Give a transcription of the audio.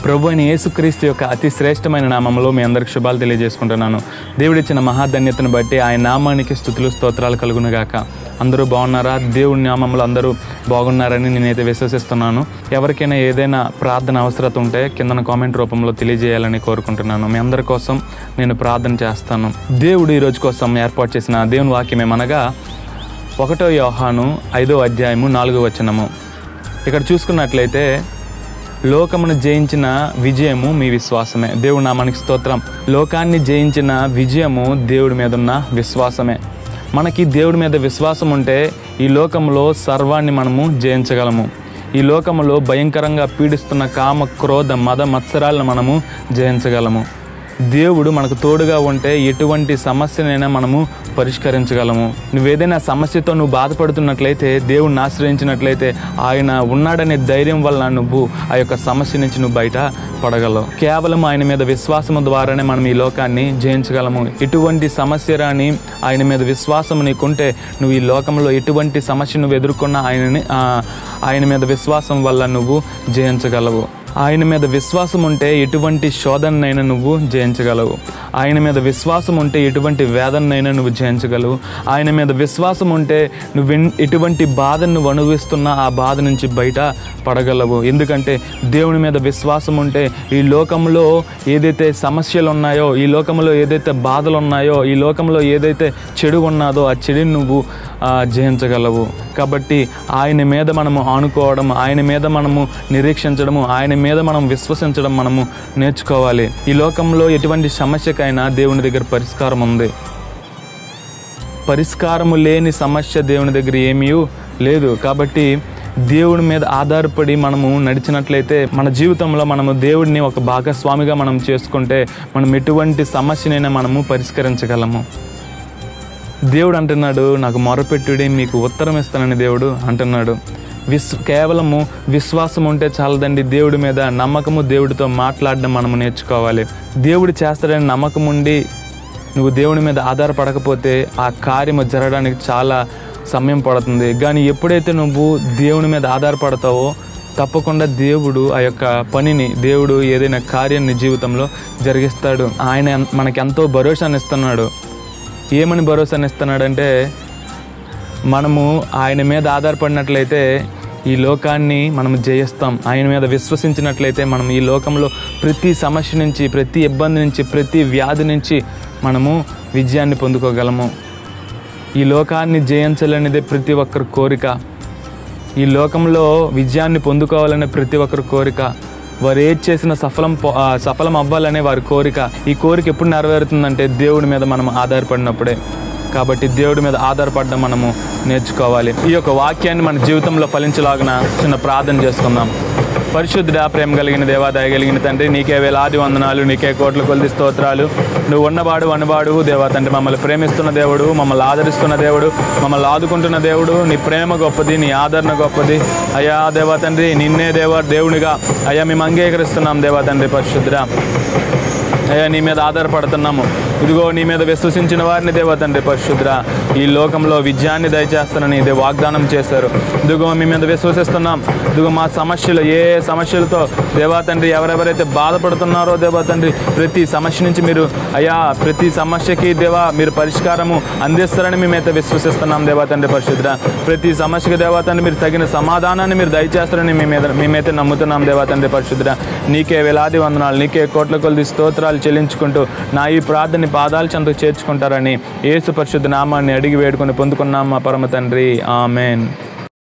ప్రభు అయిన యేసుక్రీస్తు యొక్క అతి శ్రేష్టమైన నామంలో మీ అందరికి శుభాలు తెలియజేసుకుంటున్నాను. దేవుడిచ్చిన మహాధన్యతను బట్టి ఆయన నామానికి స్తుతులు స్తోత్రాలు కలుగునుగాక. అందరూ బాగున్నారా? దేవుడి నామంలో అందరూ బాగున్నారని నేనైతే విశ్వసిస్తున్నాను. ఎవరికైనా ఏదైనా ప్రార్థన అవసరత ఉంటే కింద కామెంట్ రూపంలో తెలియజేయాలని కోరుకుంటున్నాను. మీ అందరి కోసం నేను ప్రార్థన చేస్తాను. దేవుడు ఈరోజు కోసం ఏర్పాటు చేసిన దేవుని వాక్యం ఏమనగా 1 యోహాను 5వ అధ్యాయము 4వ వచనము. ఇక్కడ చూసుకున్నట్లయితే లోకమును జయించిన విజయము మీ విశ్వాసమే. దేవుడు నామానికి స్తోత్రం. లోకాన్ని జయించిన విజయము దేవుడి మీద ఉన్న విశ్వాసమే. మనకి దేవుడి మీద విశ్వాసం ఉంటే ఈ లోకంలో సర్వాన్ని మనము జయించగలము. ఈ లోకంలో భయంకరంగా పీడిస్తున్న కామ క్రోధ మద మత్సరాలను మనము జయించగలము. దేవుడు మనకు తోడుగా ఉంటే ఎటువంటి సమస్యనైనా మనము పరిష్కరించగలము. నువ్వేదైనా సమస్యతో నువ్వు బాధపడుతున్నట్లయితే, దేవుడిని ఆశ్రయించినట్లయితే ఆయన ఉన్నాడనే ధైర్యం వల్ల నువ్వు ఆ యొక్క సమస్య నుంచి నువ్వు బయట పడగలవు. కేవలం ఆయన మీద విశ్వాసము ద్వారానే మనం ఈ లోకాన్ని జయించగలము. ఎటువంటి సమస్య రాని ఆయన మీద విశ్వాసం నీకుంటే నువ్వు ఈ లోకంలో ఎటువంటి సమస్య నువ్వు ఎదుర్కొన్నా ఆయన మీద విశ్వాసం వల్ల నువ్వు జయించగలవు. ఆయన మీద విశ్వాసం ఉంటే ఎటువంటి శోధనైనా నువ్వు జయించగలవు. ఆయన మీద విశ్వాసం ఉంటే ఎటువంటి వేదనైనా నువ్వు జయించగలవు. ఆయన మీద విశ్వాసం ఉంటే నువ్వు ఎటువంటి బాధను నువ్వు అనుభవిస్తున్నా ఆ బాధ నుంచి బయట పడగలవు. ఎందుకంటే దేవుని మీద విశ్వాసం ఉంటే ఈ లోకంలో ఏదైతే సమస్యలు ఉన్నాయో, ఈ లోకంలో ఏదైతే బాధలు ఉన్నాయో, ఈ లోకంలో ఏదైతే చెడు ఉన్నదో ఆ చెడుని నువ్వు జయించగలవు. కాబట్టి ఆయన మీద మనము ఆనుకోవడం, ఆయన మీద మనము నిరీక్షించడము, ఆయన మీద మనం విశ్వసించడం మనము నేర్చుకోవాలి. ఈ లోకంలో ఎటువంటి సమస్యకైనా దేవుని దగ్గర పరిష్కారం ఉంది. పరిష్కారము లేని సమస్య దేవుని దగ్గర ఏమీ లేదు. కాబట్టి దేవుడి మీద ఆధారపడి మనము నడిచినట్లయితే మన జీవితంలో మనము దేవుడిని ఒక భాగస్వామిగా మనం చేసుకుంటే మనం ఎటువంటి సమస్యనైనా మనము పరిష్కరించగలము. దేవుడు అంటున్నాడు, నాకు మొరపెట్టుడి మీకు ఉత్తరం ఇస్తానని దేవుడు అంటున్నాడు. కేవలము విశ్వాసం ఉంటే చాలదండి. దేవుడి మీద నమ్మకము, దేవుడితో మాట్లాడడం మనము నేర్చుకోవాలి. దేవుడు చేస్తాడని నమ్మకం ఉండి నువ్వు దేవుడి మీద ఆధారపడకపోతే ఆ కార్యము జరగడానికి చాలా సమయం పడుతుంది. కానీ ఎప్పుడైతే నువ్వు దేవుని మీద ఆధారపడతావో తప్పకుండా దేవుడు ఆ యొక్క పనిని, దేవుడు ఏదైనా కార్యాన్ని జీవితంలో జరిగిస్తాడు. ఆయన మనకెంతో భరోసాని ఇస్తున్నాడు. ఏమని భరోసాని ఇస్తున్నాడంటే, మనము ఆయన మీద ఆధారపడినట్లయితే ఈ లోకాన్ని మనం జయిస్తాం. ఆయన మీద విశ్వసించినట్లయితే మనం ఈ లోకంలో ప్రతి సమస్య నుంచి, ప్రతి ఇబ్బంది నుంచి, ప్రతి వ్యాధి నుంచి మనము విజయాన్ని పొందుకోగలము. ఈ లోకాన్ని జయించాలనేదే ప్రతి ఒక్కరి కోరిక. ఈ లోకంలో విజయాన్ని పొందుకోవాలనే ప్రతి ఒక్కరి కోరిక. వారు ఏది చేసిన సఫలం అవ్వాలనే వారి కోరిక. ఈ కోరిక ఎప్పుడు నెరవేరుతుందంటే దేవుడి మీద మనం ఆధారపడినప్పుడే. కాబట్టి దేవుడి మీద ఆధారపడడం మనము నేర్చుకోవాలి. ఈ యొక్క వాక్యాన్ని మన జీవితంలో ఫలించలాగిన చిన్న ప్రార్థన చేసుకుందాం. పరిశుద్ధుడా, ప్రేమ కలిగిన దేవా, దయ కలిగిన తండ్రి, నీకే వేలాది వందనాలు, నీకే కోట్ల కొలది స్తోత్రాలు. నువ్వు ఉన్నవాడు అనువాడు దేవా తండ్రి, మమ్మల్ని ప్రేమిస్తున్న దేవుడు, మమ్మల్ని ఆదరిస్తున్న దేవుడు, మమ్మల్ని ఆదుకుంటున్న దేవుడు. నీ ప్రేమ గొప్పది, నీ ఆదరణ గొప్పది అయ్యా దేవా తండ్రి. నిన్నే దేవునిగా అయ్యా మేము అంగీకరిస్తున్నాం దేవా తండ్రి. పరిశుద్ధుడా అయ్యా, నీ మీద ఆధారపడుతున్నాము. ఇదిగో నీ మీద విశ్వసించిన వారిని దేవా తండ్రి పరిశుద్ధుడా ఈ లోకంలో విజయాన్ని దయచేస్తానని ఇదే వాగ్దానం చేశారు. ఇదిగో మీ మీద విశ్వసిస్తున్నాం. ఇదిగో మా సమస్యలు, ఏ సమస్యలతో దేవా తండ్రి ఎవరెవరైతే బాధపడుతున్నారో దేవా తండ్రి, ప్రతి సమస్య నుంచి మీరు అయ్యా ప్రతి సమస్యకి దేవా మీరు పరిష్కారము అందిస్తారని మేమైతే విశ్వసిస్తున్నాం దేవా తండ్రి పరిశుద్ధుడా. ప్రతి సమస్యకి దేవా తండ్రి మీరు తగిన సమాధానాన్ని మీరు దయచేస్తారని మేమైతే నమ్ముతున్నాం దేవా తండ్రి పరిశుద్ధుడా. నీకే వేలాది వందనాలు, నీకే కోట్ల కొలది స్తోత్రాలు చెల్లించుకుంటూ నా ఈ ప్రార్థన పాదాల చెంతకు చేర్చుకుంటారని యేసు పరిశుద్ధ నామాన్ని అడిగి వేడుకొని పొందుకున్నాం మా పరమ తండ్రి. ఆమెన్.